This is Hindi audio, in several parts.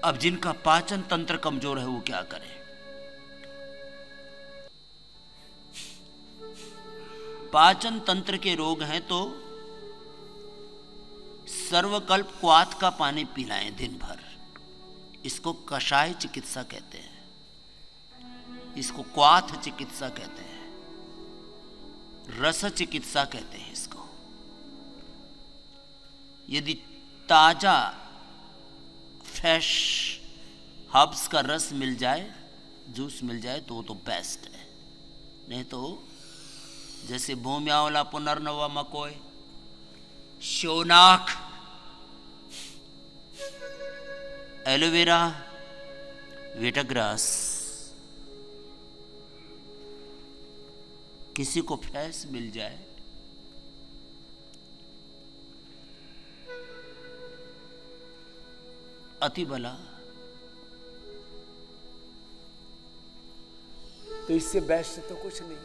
अब जिनका पाचन तंत्र कमजोर है वो क्या करें? पाचन तंत्र के रोग हैं तो सर्वकल्प क्वाथ का पानी पिलाएं दिन भर। इसको कषाय चिकित्सा कहते हैं, इसको क्वाथ चिकित्सा कहते हैं, रस चिकित्सा कहते हैं इसको। यदि ताजा फ्रेश हर्ब्स का रस मिल जाए, जूस मिल जाए तो वो तो बेस्ट है। नहीं तो जैसे भूम्यावला, पुनर्नवा, मकोय, शोनाक, एलोवेरा, वेटाग्रास, किसी को फ्रेश मिल जाए अति भला, तो इससे बेस्ट तो कुछ नहीं।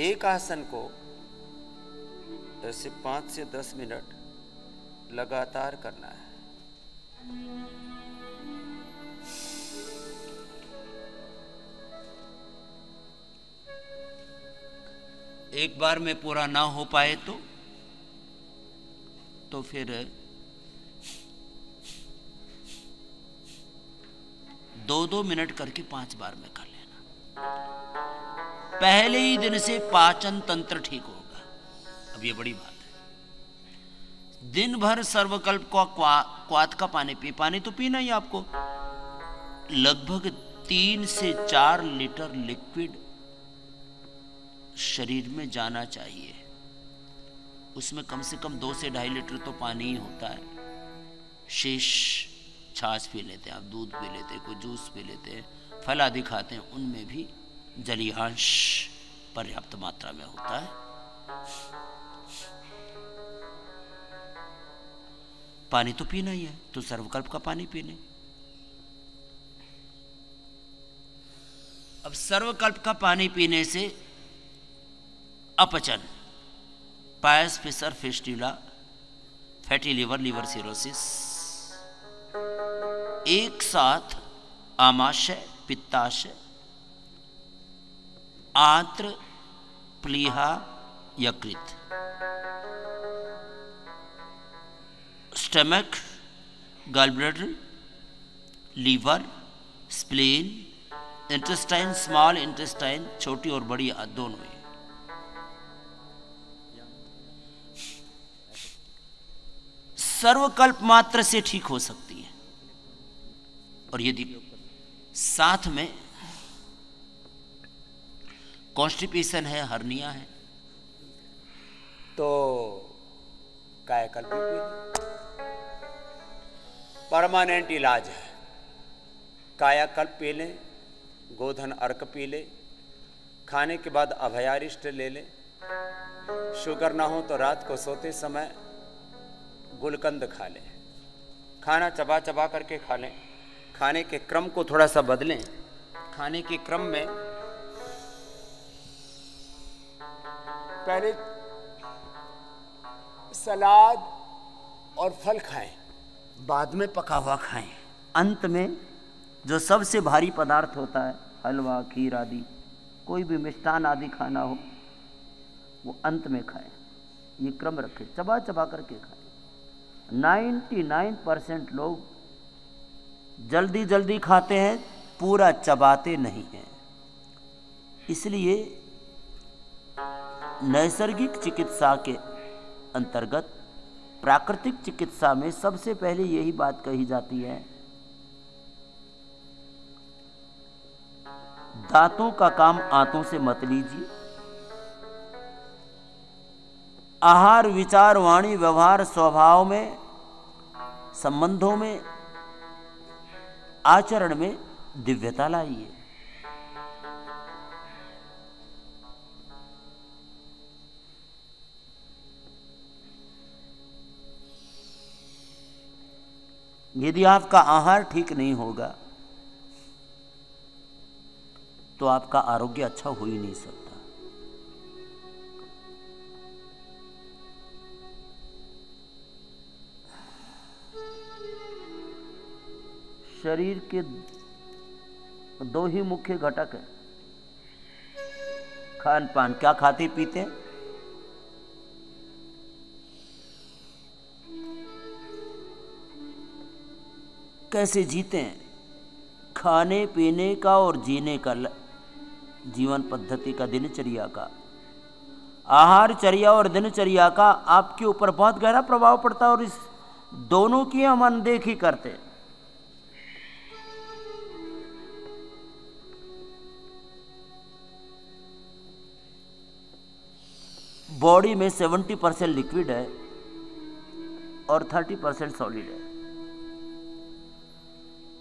एक आसन को ऐसे 5 से 10 मिनट लगातार करना है। एक बार में पूरा ना हो पाए तो फिर 2-2 मिनट करके 5 बार में कर लेना। पहले ही दिन से पाचन तंत्र ठीक होगा। अब ये बड़ी बात है। दिन भर सर्वकल्प का क्वाथ का पानी पानी तो पीना ही आपको। लगभग 3 से 4 लीटर लिक्विड शरीर में जाना चाहिए। उसमें कम से कम 2 से 2.5 लीटर तो पानी ही होता है। शेष छाछ पी लेते हैं आप, दूध पी लेते हैं, कोई जूस पी लेते हैं, फल आदि खाते हैं, उनमें भी जलीयांश पर्याप्त मात्रा में होता है। पानी तो पीना ही है, तो सर्वकल्प का पानी पीने। अब सर्वकल्प का पानी पीने से अपचन, पायस, fissure, fistula, fatty liver, liver cirrhosis, एक साथ आमाशय, पित्ताशय, आंत्र, प्लीहा, यकृत, stomach, gallbladder, liver, spleen, intestine, small intestine, छोटी और बड़ी दोनों ही। सर्वकल्प मात्र से ठीक हो सकती है। और यदि साथ में कॉन्स्टिपेशन है, हर्निया है, तो कायाकल्प भी पी लें। परमानेंट इलाज है। कायाकल्प पी लें, गोधन अर्क पी लें, खाने के बाद अभयारिष्ट ले लें। शुगर ना हो तो रात को सोते समय गुलकंद खा लें। खाना चबा चबा करके खा लें। खाने के क्रम को थोड़ा सा बदलें। खाने के क्रम में पहले सलाद और फल खाएं, बाद में पका हुआ खाएं। अंत में जो सबसे भारी पदार्थ होता है, हलवा, खीर आदि, कोई भी मिष्टान आदि खाना हो, वो अंत में खाएं। ये क्रम रखें, चबा चबा करके खाएं। 99% लोग जल्दी जल्दी खाते हैं, पूरा चबाते नहीं हैं। इसलिए नैसर्गिक चिकित्सा के अंतर्गत प्राकृतिक चिकित्सा में सबसे पहले यही बात कही जाती है, दांतों का काम आंतों से मत लीजिए। आहार, विचार, वाणी, व्यवहार, स्वभाव में, संबंधों में, आचरण में दिव्यता लाइए। यदि आपका आहार ठीक नहीं होगा तो आपका आरोग्य अच्छा हो ही नहीं सकता। शरीर के दो ही मुख्य घटक हैं, खान पान। क्या खाते पीते हैं? कैसे जीते हैं? खाने पीने का और जीने का, जीवन पद्धति का, दिनचर्या का, आहारचर्या और दिनचर्या का आपके ऊपर बहुत गहरा प्रभाव पड़ता है और इस दोनों की हम अनदेखी करते हैं। बॉडी में 70% लिक्विड है और 30% सॉलिड है।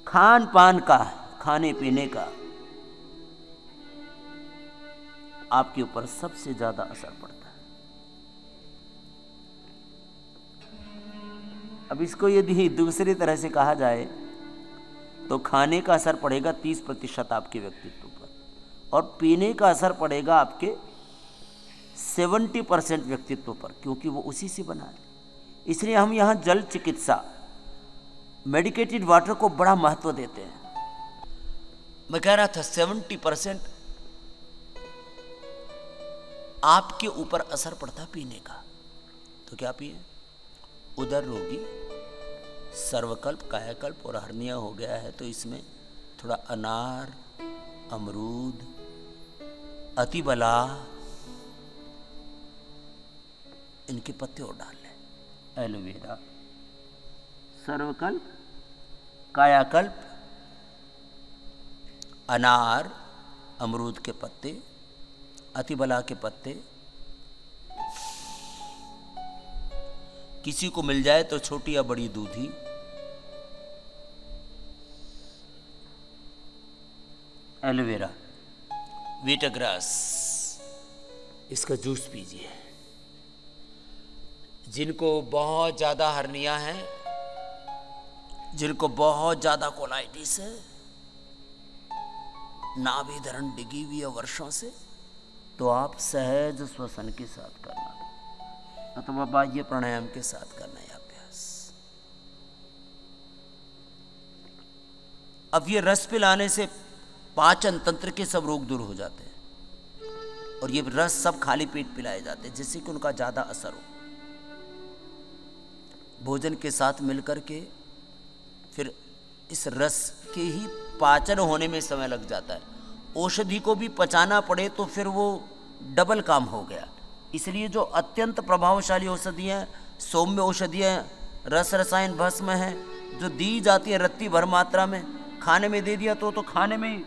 खान पान का, खाने पीने का आपके ऊपर सबसे ज्यादा असर पड़ता है। अब इसको यदि दूसरी तरह से कहा जाए तो खाने का असर पड़ेगा 30% आपके व्यक्तित्व पर और पीने का असर पड़ेगा आपके 70% व्यक्तित्व पर, क्योंकि वो उसी से बना है। इसलिए हम यहाँ जल चिकित्सा, मेडिकेटेड वाटर को बड़ा महत्व देते हैं। मैं कह रहा था 70% आपके ऊपर असर पड़ता पीने का। तो क्या पिए? उदर रोगी, सर्वकल्प, कायाकल्प और हर्निया हो गया है तो इसमें थोड़ा अनार, अमरूद, अतिबला, इनके पत्ते और डाल लें। एलोवेरा, सर्वकल्प, कायाकल्प, अनार, अमरूद के पत्ते, अतिबला के पत्ते, किसी को मिल जाए तो छोटी या बड़ी दूधी, एलोवेरा, वीटाग्रास, इसका जूस पीजिए। जिनको बहुत ज़्यादा हर्निया है, जिनको बहुत ज़्यादा कोलाइटिस है, नाभि धरण डिगी हुई है वर्षों से, तो आप सहज श्वसन के साथ करना अथवा बाह्य प्राणायाम के साथ करना है अभ्यास। अब ये रस पिलाने से पाचन तंत्र के सब रोग दूर हो जाते हैं और ये रस सब खाली पेट पिलाए जाते हैं जिससे कि उनका ज़्यादा असर हो। भोजन के साथ मिलकर के फिर इस रस के ही पाचन होने में समय लग जाता है। औषधि को भी पचाना पड़े तो फिर वो डबल काम हो गया। इसलिए जो अत्यंत प्रभावशाली औषधियाँ, सौम्य औषधियाँ, रस रसायन भस्म हैं जो दी जाती है रत्ती भर मात्रा में, खाने में दे दिया तो खाने में ही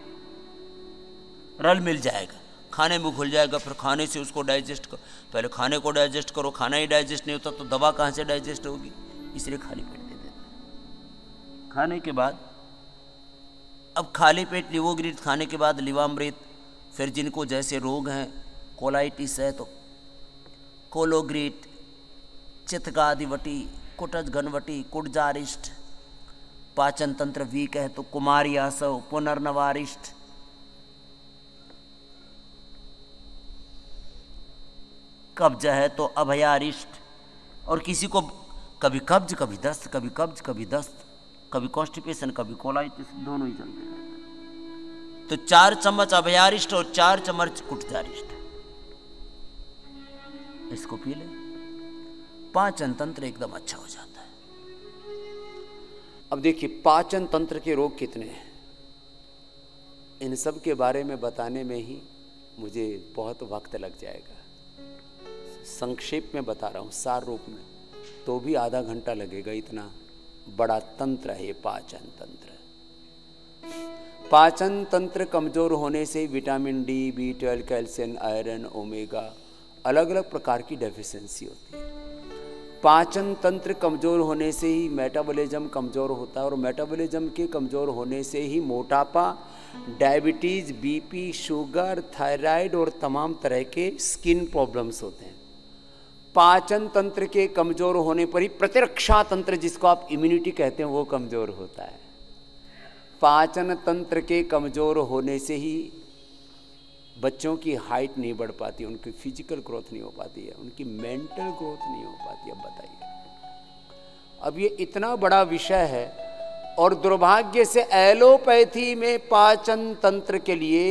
रल मिल जाएगा, खाने में घुल जाएगा, फिर खाने से उसको डाइजेस्ट करो। पहले खाने को डाइजेस्ट करो, खाना ही डाइजेस्ट नहीं होता तो दवा कहाँ से डाइजेस्ट होगी, इसलिए खाली पेट दे देते हैं। खाने के बाद, अब खाली पेट लिवोग्रीट खाने के बाद लिवामृत, फिर जिनको जैसे रोग हैं, कोलाइटिस है तो कोलोग्रीट, चितगादिवटी, कुटज घनवटी, कुटजारिष्ट, पाचन तंत्र वीक है तो कुमारी आसव, पुनर्नवारिष्ट, कब्ज है तो अभयारिष्ट, और किसी को कभी कब्ज कभी दस्त, कभी कब्ज कभी दस्त, कभी कॉन्स्टिपेशन कभी कोलाइटिस, दोनों ही चलते हैं। तो 4 चम्मच अभयारिष्ट और 4 चम्मच कुटजारिष्ट इसको पी ले, पाचन तंत्र एकदम अच्छा हो जाता है। अब देखिए पाचन तंत्र के रोग कितने हैं, इन सब के बारे में बताने में ही मुझे बहुत वक्त लग जाएगा। संक्षेप में बता रहा हूँ, सार रूप में तो भी आधा घंटा लगेगा, इतना बड़ा तंत्र है ये पाचन तंत्र। पाचन तंत्र कमजोर होने से vitamin D, B12, calcium, iron, omega, अलग अलग प्रकार की डेफिशिएंसी होती है। पाचन तंत्र कमजोर होने से ही मेटाबॉलिज्म कमजोर होता है और मेटाबॉलिज्म के कमजोर होने से ही मोटापा, डायबिटीज, बीपी, शुगर, थायराइड और तमाम तरह के स्किन प्रॉब्लम्स होते हैं। पाचन तंत्र के कमजोर होने पर ही प्रतिरक्षा तंत्र, जिसको आप इम्यूनिटी कहते हैं, वो कमजोर होता है। पाचन तंत्र के कमजोर होने से ही बच्चों की हाइट नहीं बढ़ पाती, उनकी फिजिकल ग्रोथ नहीं हो पाती है, उनकी मेंटल ग्रोथ नहीं हो पाती। अब बताइए, अब ये इतना बड़ा विषय है और दुर्भाग्य से एलोपैथी में पाचन तंत्र के लिए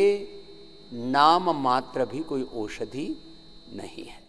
नाम मात्र भी कोई औषधि नहीं है।